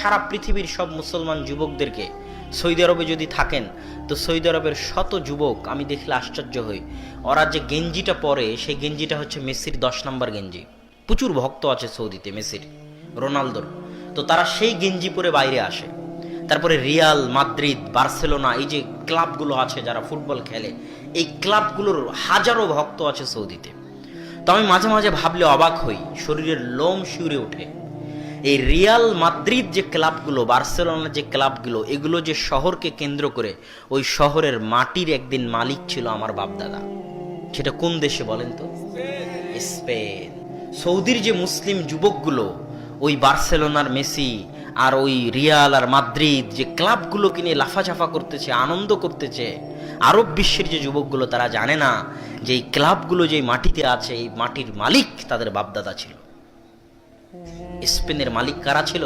সারা পৃথিবীর সব মুসলমান যুবকদেরকে, সৌদি আরবে যদি থাকেন তো সৌদি আরবের শত যুবক আমি দেখলে আশ্চর্য হই, ওরা যে গেঞ্জিটা পরে সেই গেঞ্জিটা হচ্ছে মেসির 10 নম্বর গেঞ্জি। প্রচুর ভক্ত আছে সৌদিতে মেসির, রোনালদোর, তো তারা সেই গেঞ্জি পরে বাইরে আসে। তারপরে রিয়াল মাদ্রিদ, বার্সেলোনা, এই যে ক্লাবগুলো আছে যারা ফুটবল খেলে, এই ক্লাবগুলোর হাজারো ভক্ত আছে সৌদিতে। তো আমি মাঝে মাঝে ভাবলে অবাক হই, শরীরের লোম শিউরে ওঠে। এই রিয়াল মাদ্রিদ যে ক্লাবগুলো, বার্সেলোনা যে ক্লাবগুলো, এগুলো যে শহরকে কেন্দ্র করে, ওই শহরের মাটির একদিন মালিক ছিল আমার বাপদাদা। সেটা কোন দেশে বলেন তো? স্পেন। সৌদির যে মুসলিম যুবকগুলো ওই বার্সেলোনার মেসি আর ওই রিয়াল আর মাদ্রিদ যে ক্লাবগুলোকে নিয়ে লাফাঝাফা করতেছে, আনন্দ করতেছে, আরব বিশ্বের যে যুবকগুলো তারা জানে না যে এই ক্লাবগুলো যে মাটিতে আছে, এই মাটির মালিক তাদের বাপদাদা ছিল। স্পেনের মালিক কারা ছিল?